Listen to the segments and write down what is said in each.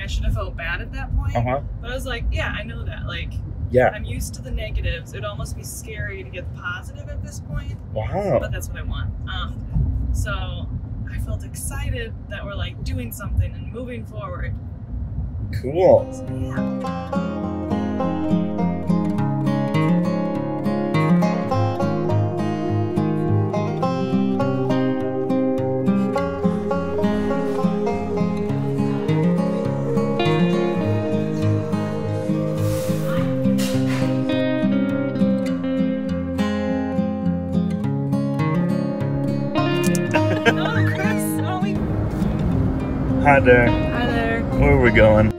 should have felt bad at that point. But I was like, yeah, I know that. Like, yeah, I'm used to the negatives. It'd almost be scary to get the positive at this point. Wow. But that's what I want. So I felt excited that we're like doing something and moving forward. Cool. So, yeah. Hi there. Hi there. Where are we going?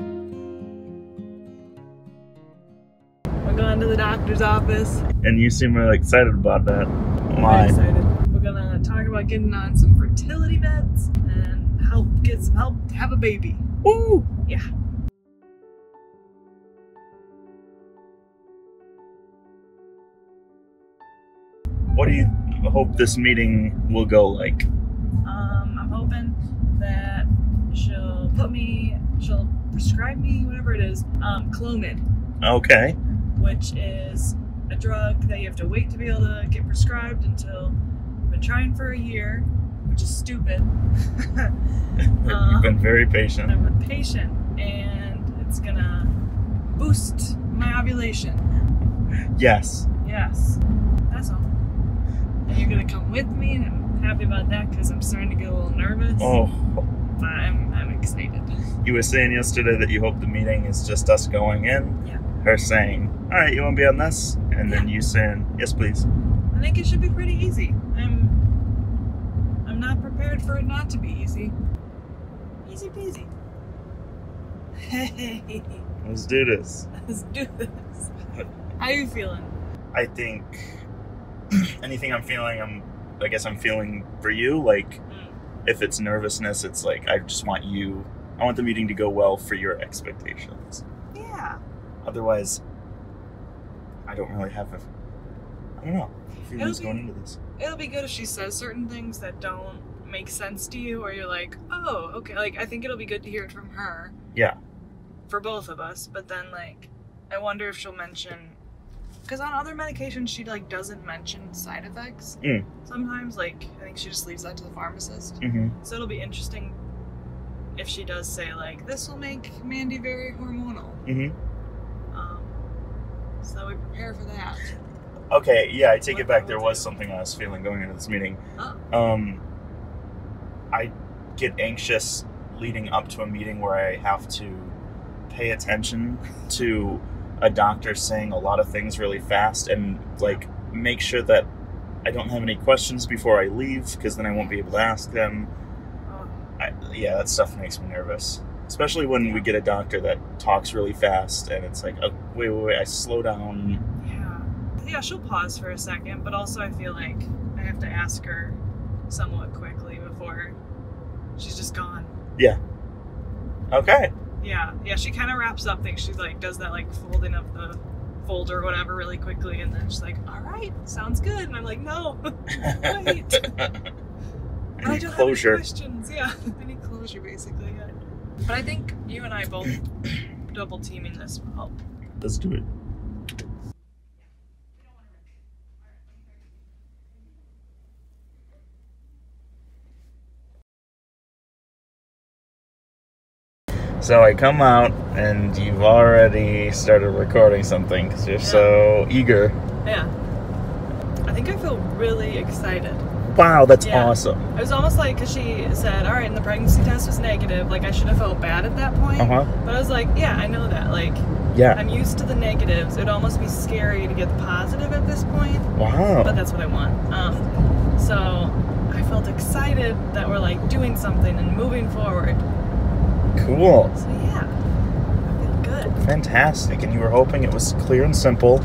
We're going to the doctor's office. And you seem really excited about that. Why? Very excited. We're gonna talk about getting on some fertility meds and get some help to have a baby. Woo! Yeah. What do you hope this meeting will go like? I'm hoping that she'll prescribe me, whatever it is, CLOMID. Okay. Which is a drug that you have to wait to be able to get prescribed until you've been trying for a year, which is stupid. You've been very patient. I've been patient, and it's gonna boost my ovulation. Yes. Yes. That's all. And you're gonna come with me, and I'm happy about that because I'm starting to get a little nervous. Oh. But I'm excited. You were saying yesterday that you hope the meeting is just us going in. Yeah. Her saying, all right, you want to be on this? And then you saying, yes, please. I think it should be pretty easy. I'm not prepared for it not to be easy. Easy peasy. Hey. Let's do this. Let's do this. How are you feeling? I think anything I'm feeling, I guess I'm feeling for you. Like, if it's nervousness, it's like, I want the meeting to go well for your expectations. Yeah. Otherwise, I don't really have I don't know, feelings going into this. It'll be good if she says certain things that don't make sense to you, or you're like, oh, okay. Like, I think it'll be good to hear it from her. Yeah. For both of us. But then, like, I wonder if she'll mention, because on other medications, she, like, doesn't mention side effects. Sometimes, like, I think she just leaves that to the pharmacist. So it'll be interesting if she does say, like, this will make Mandy very hormonal. So we prepare for that. Okay, yeah, I take it back. There was something I was feeling going into this meeting. I get anxious leading up to a meeting where I have to pay attention to a doctor saying a lot of things really fast and, like, make sure that I don't have any questions before I leave, because then I won't be able to ask them. Yeah, that stuff makes me nervous. Especially when we get a doctor that talks really fast and it's like, oh, wait, I slow down. Yeah, she'll pause for a second, but also I feel like I have to ask her somewhat quickly before she's just gone. Yeah. Okay. Yeah, she kind of wraps up things. She, like, does that, like, folding of the folder or whatever really quickly, and then she's like, all right, sounds good. And I'm like, no, wait. I need closure. Have any questions. Yeah, I need closure, basically. Yeah. But I think you and I both double teaming this will help. Let's do it. So I come out and you've already started recording something because you're so eager. Yeah. I think I feel really excited. Wow, that's awesome. It was almost like, because she said, all right, and the pregnancy test was negative. Like, I should have felt bad at that point. But I was like, yeah, I know that. Like, I'm used to the negatives. It'd almost be scary to get the positive at this point. Wow. But that's what I want. So I felt excited that we're, like, doing something and moving forward. Cool. So yeah, I feel good. Fantastic. And you were hoping it was clear and simple.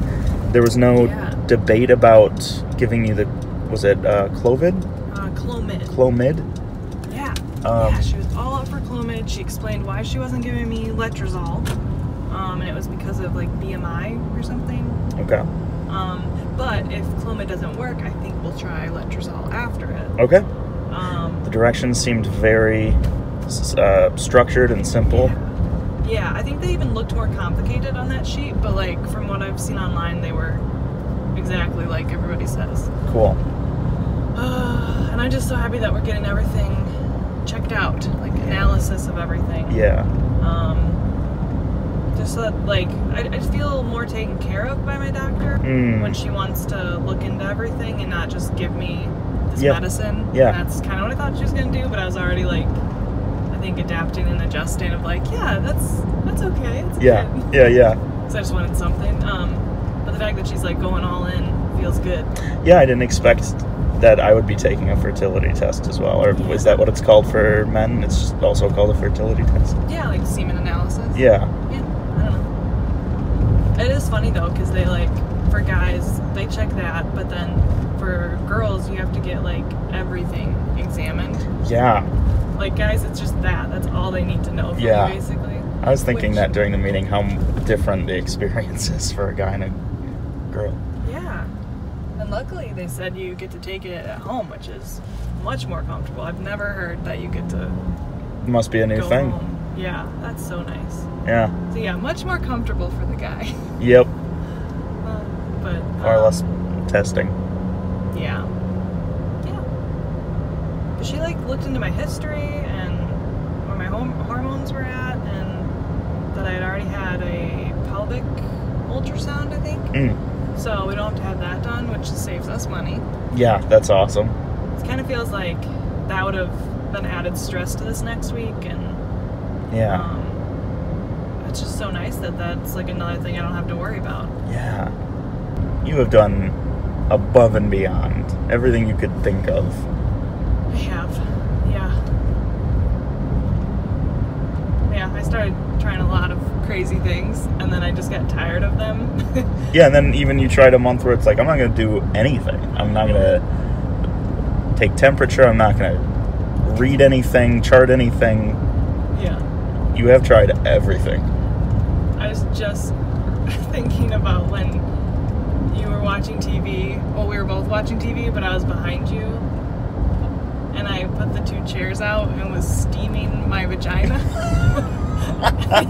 There was no debate about giving you the, was it CLOMID? CLOMID. CLOMID? Yeah. Yeah, she was all up for CLOMID. She explained why she wasn't giving me letrozole. And it was because of, like, BMI or something. Okay. But if CLOMID doesn't work, I think we'll try letrozole after it. Okay. The directions seemed very structured and simple. Yeah, I think they even looked more complicated on that sheet, but like from what I've seen online, they were exactly like everybody says. Cool. And I'm just so happy that we're getting everything checked out, like analysis of everything. Yeah. Just so that, like, I just feel more taken care of by my doctor when she wants to look into everything and not just give me this medicine. Yeah. And that's kind of what I thought she was going to do, but I was already, like, I think adapting and adjusting of, like, yeah, that's okay. It's yeah. good. Yeah. So I just wanted something. But the fact that she's, like, going all in feels good. Yeah, I didn't expect that I would be taking a fertility test as well. Or is that what it's called for men? It's just also called a fertility test? Yeah, like semen analysis. Yeah. Yeah, I don't know. It is funny, though, because they, like, for guys, they check that, but then for girls, you have to get, like, everything examined. Yeah. Like, guys, it's just that. That's all they need to know from you, basically. I was thinking that during the meeting, how different the experience is for a guy and a girl. Yeah. And luckily, they said you get to take it at home, which is much more comfortable. I've never heard that you get to It must be a new go thing. home. Yeah, that's so nice. Yeah. So, yeah, much more comfortable for the guy. Yep. But Far less testing. Yeah. Yeah. But she, like, looked into my history and where my hormones were at, and that I had already had a pelvic ultrasound, I think. So we don't have to have that done, which saves us money. Yeah, that's awesome. It kind of feels like that would have been added stress to this next week, and it's just so nice that that's like another thing I don't have to worry about. Yeah. You have done above and beyond everything you could think of. I have. Yeah. Yeah, I started trying a lot of crazy things, and then I just got tired of them. Yeah, and then even you tried a month where it's like, I'm not going to do anything. I'm not going to take temperature. I'm not going to read anything, chart anything. Yeah. You have tried everything. I was just thinking about when you were watching TV. Well, we were both watching TV, but I was behind you. And I put the 2 chairs out and was steaming my vagina.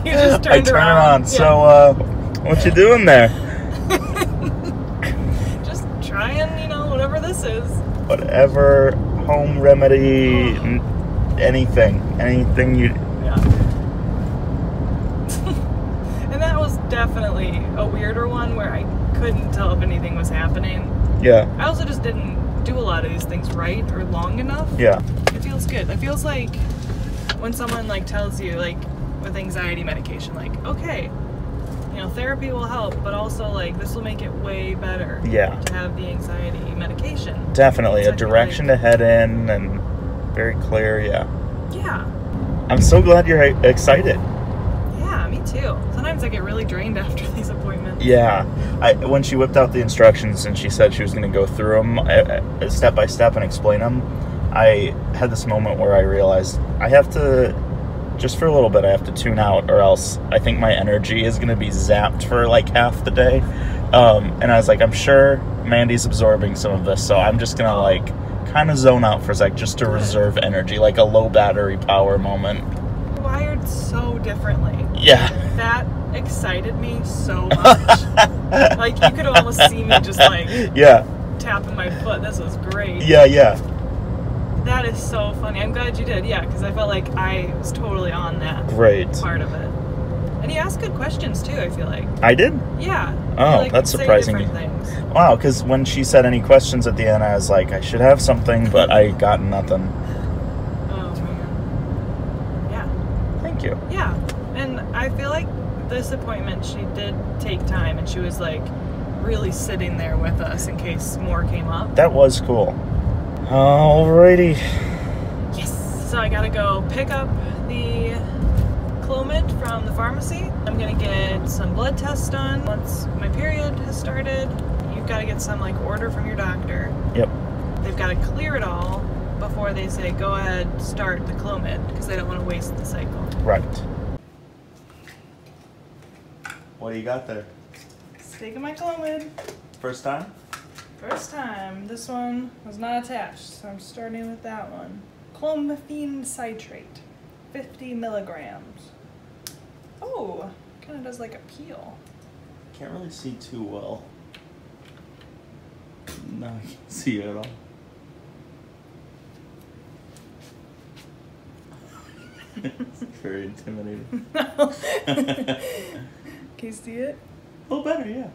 You just turned around. Yeah. So, what you doing there? Just trying, whatever this is. Whatever home remedy, anything you... Yeah. And that was definitely a weirder one where I couldn't tell if anything was happening. Yeah. I also just didn't do a lot of these things right or long enough. Yeah. It feels good. It feels like when someone like tells you, like, with anxiety medication, like, okay, therapy will help, but also, like, this will make it way better to have the anxiety medication. Definitely. A direction to head in and very clear, yeah. I'm so glad you're excited. Yeah, me too. Sometimes I get really drained after these appointments. Yeah. When she whipped out the instructions and she said she was going to go through them step by step and explain them, I had this moment where I realized I have to, just for a little bit, I have to tune out, or else I think my energy is going to be zapped for like half the day. And I was like, I'm sure Mandy's absorbing some of this, so I'm just going to like kind of zone out for a sec just to reserve energy, like a low battery power moment. Wired so differently. Yeah. That excited me so much. Like, you could almost see me just like tapping my foot. This was great. Yeah. That is so funny. I'm glad you did. Yeah, because I felt like I was totally on that part of it. And you asked good questions too, I feel like. I did? Yeah. Oh, like, that's surprising. Wow, because when she said any questions at the end, I was like, I should have something, but I got nothing. Oh, man. Yeah. Thank you. Yeah. And I feel like this appointment, she did take time, and she was, like, really sitting there with us in case more came up. That was cool. Alrighty. Yes. So I gotta go pick up the CLOMID from the pharmacy. I'm gonna get some blood tests done. Once my period has started, you've got to get some like order from your doctor. Yep. They've got to clear it all before they say go ahead, start the CLOMID, because they don't want to waste the cycle. Right. What do you got there? Just taking my CLOMID. First time? First time. This one was not attached, so I'm starting with that one. Clomiphene citrate, 50 milligrams. Oh, that as like a peel. Can't really see too well. No, I can't see it at all. It's very intimidating. Can you see it? A little better, yeah.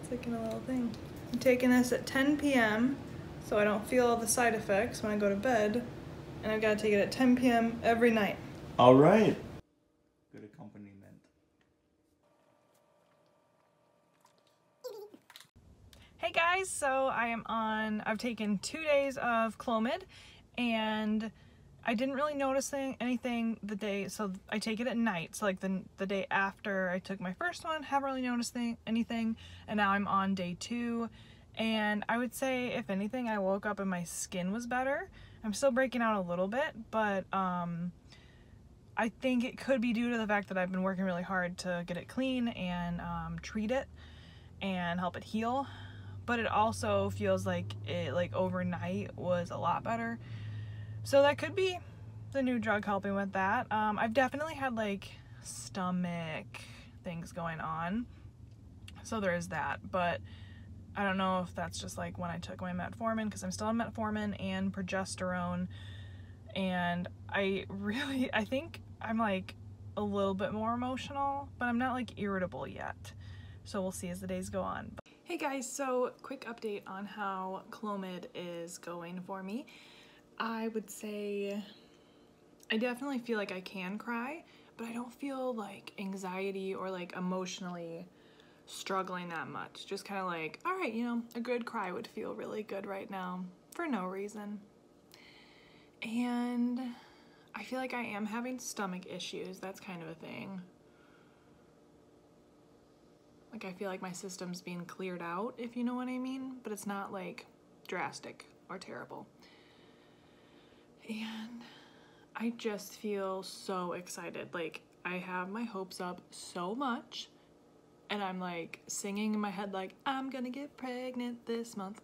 It's like in a little thing. I'm taking this at 10 p.m. so I don't feel all the side effects when I go to bed. And I've got to take it at 10 p.m. every night. All right. Good accompaniment. Hey guys, so I've taken 2 days of CLOMID, and I didn't really notice anything the day, so I take it at night, so like the day after I took my first one, haven't really noticed anything, and now I'm on day 2, and I would say, if anything, I woke up and my skin was better. I'm still breaking out a little bit, but I think it could be due to the fact that I've been working really hard to get it clean and treat it and help it heal. But it also feels like it, like overnight, was a lot better. So that could be the new drug helping with that. I've definitely had like stomach things going on, so there is that. But I don't know if that's just like when I took my metformin, because I'm still on metformin and progesterone. And I think I'm like a little bit more emotional, but I'm not like irritable yet. So we'll see as the days go on. Hey guys, so quick update on how CLOMID is going for me. I would say I definitely feel like I can cry, but I don't feel like anxiety or like emotionally struggling that much. Just kind of like, all right, you know, a good cry would feel really good right now for no reason. And I feel like I am having stomach issues. That's kind of a thing. Like, I feel like my system's being cleared out, if you know what I mean, but it's not like drastic or terrible. And I just feel so excited. Like, I have my hopes up so much, and I'm like singing in my head like, I'm gonna get pregnant this month,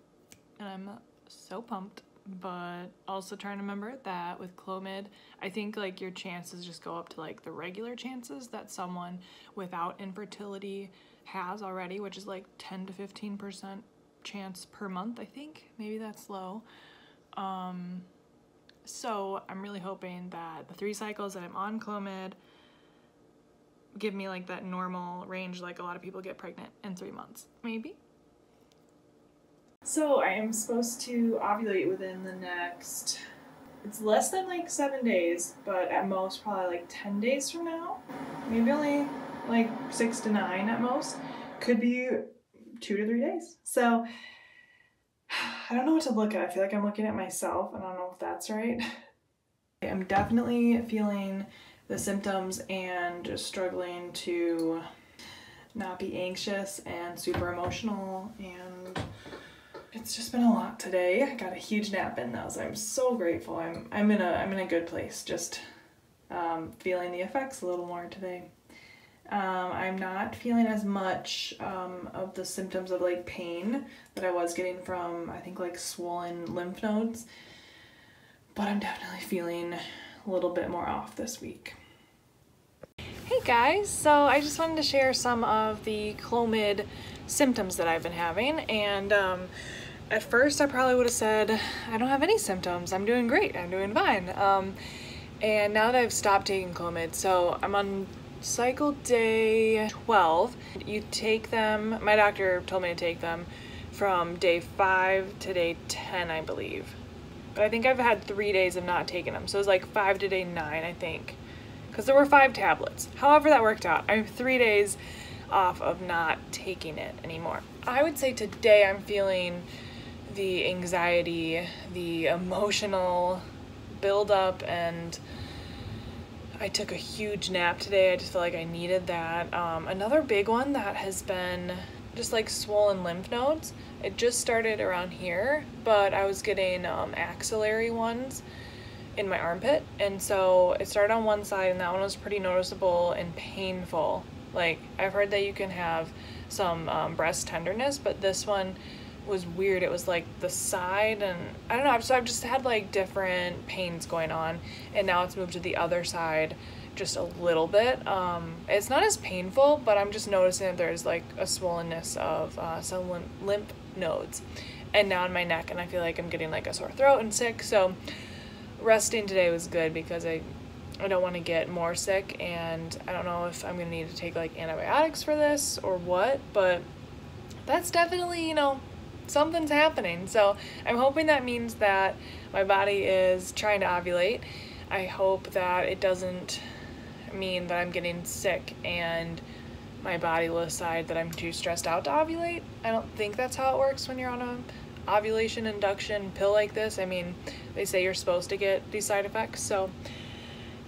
and I'm so pumped. But also trying to remember that with CLOMID, I think like your chances just go up to like the regular chances that someone without infertility has already, which is like 10 to 15% chance per month, I think. Maybe that's low. So I'm really hoping that the 3 cycles that I'm on CLOMID give me like that normal range, like a lot of people get pregnant in 3 months, maybe. So I am supposed to ovulate within the next, it's less than like 7 days, but at most probably like 10 days from now. Maybe only like 6 to 9 at most. Could be 2 to 3 days. So I don't know what to look at. I feel like I'm looking at myself, and I don't know if that's right. I'm definitely feeling the symptoms and just struggling to not be anxious and super emotional, and it's just been a lot today. I got a huge nap in though, so I'm so grateful. I'm in a good place, just feeling the effects a little more today. I'm not feeling as much of the symptoms of like pain that I was getting from, I think, like swollen lymph nodes, but I'm definitely feeling a little bit more off this week. Hey guys, so I just wanted to share some of the CLOMID symptoms that I've been having, and at first I probably would have said I don't have any symptoms, I'm doing great, I'm doing fine. And now that I've stopped taking CLOMID, so I'm on cycle day 12. You take them, my doctor told me to take them from day 5 to day 10, I believe. But I think I've had 3 days of not taking them, so it was like 5 to day 9, I think. Because there were 5 tablets. However that worked out. I'm 3 days off of not taking it anymore. I would say today I'm feeling the anxiety, the emotional buildup, and I took a huge nap today. I just feel like I needed that. Another big one that has been just like swollen lymph nodes. It just started around here, but I was getting axillary ones in my armpit, and so it started on one side, and that one was pretty noticeable and painful. Like, I've heard that you can have some breast tenderness, but this one was weird. It was like the side, and I don't know, so I've just had like different pains going on, and now it's moved to the other side, just a little bit. It's not as painful, but I'm just noticing that there's like a swollenness of some lymph nodes and down my neck, and I feel like I'm getting like a sore throat and sick. So resting today was good because I don't want to get more sick, and I don't know if I'm gonna need to take like antibiotics for this or what, but that's definitely, you know, something's happening. So I'm hoping that means that my body is trying to ovulate. I hope that it doesn't mean that I'm getting sick and my body will decide that I'm too stressed out to ovulate. I don't think that's how it works when you're on a ovulation induction pill like this. I mean, they say you're supposed to get these side effects. So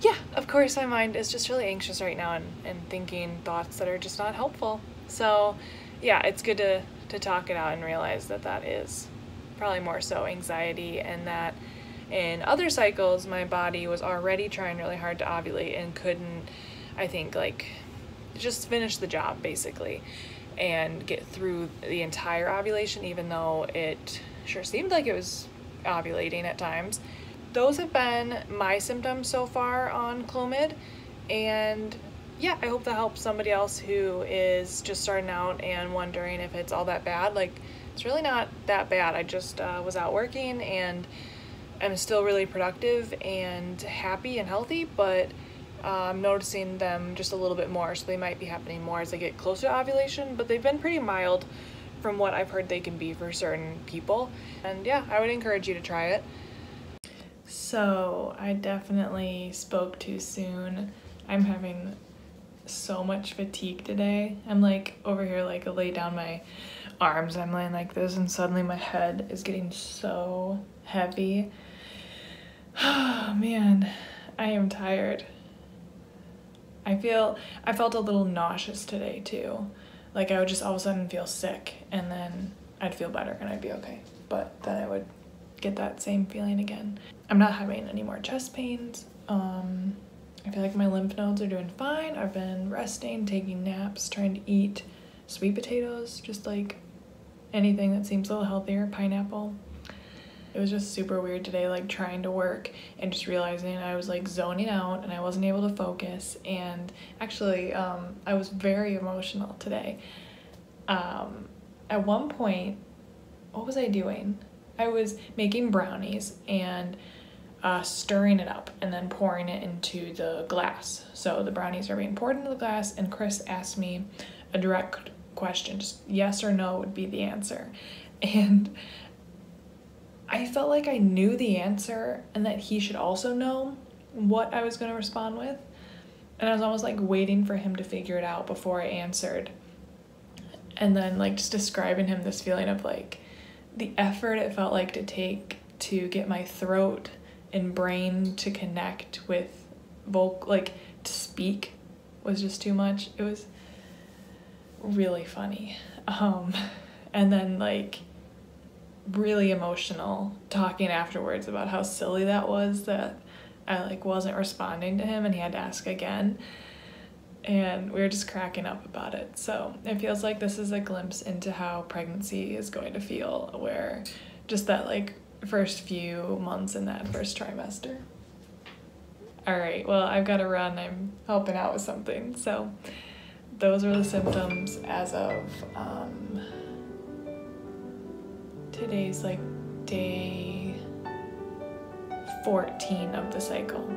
yeah, of course my mind is just really anxious right now and thinking thoughts that are just not helpful. So yeah, it's good to talk it out and realize that that is probably more so anxiety, and that in other cycles my body was already trying really hard to ovulate and couldn't, I think, like just finish the job basically and get through the entire ovulation, even though it sure seemed like it was ovulating at times. Those have been my symptoms so far on CLOMID, and yeah, I hope that helps somebody else who is just starting out and wondering if it's all that bad. Like, it's really not that bad. I just was out working and I'm still really productive and happy and healthy, but I'm noticing them just a little bit more, so they might be happening more as I get closer to ovulation, but they've been pretty mild from what I've heard they can be for certain people. And yeah, I would encourage you to try it. So I definitely spoke too soon. I'm having so much fatigue today. I'm like over here, like I lay down my arms, I'm laying like this, and suddenly my head is getting so heavy. Oh man, I am tired. I felt a little nauseous today too. Like I would just all of a sudden feel sick, and then I'd feel better and I'd be okay. But then I would get that same feeling again. I'm not having any more chest pains. I feel like my lymph nodes are doing fine. I've been resting, taking naps, trying to eat sweet potatoes, just like anything that seems a little healthier, pineapple. It was just super weird today, like trying to work and just realizing I was like zoning out and I wasn't able to focus. And actually, I was very emotional today. At one point, what was I doing? I was making brownies and stirring it up and then pouring it into the glass. So the brownies are being poured into the glass, and Chris asked me a direct question, just yes or no would be the answer. And I felt like I knew the answer and that he should also know what I was going to respond with. And I was almost like waiting for him to figure it out before I answered. And then like just describing him this feeling of like the effort it felt like to take to get my throat and brain to connect with like to speak was just too much. It was really funny. And then like really emotional talking afterwards about how silly that was, that I like wasn't responding to him and he had to ask again. And we were just cracking up about it. So it feels like this is a glimpse into how pregnancy is going to feel, where just that like first few months in that first trimester. All right, well, I've got to run. I'm helping out with something. So those are the symptoms as of today's like day 14 of the cycle.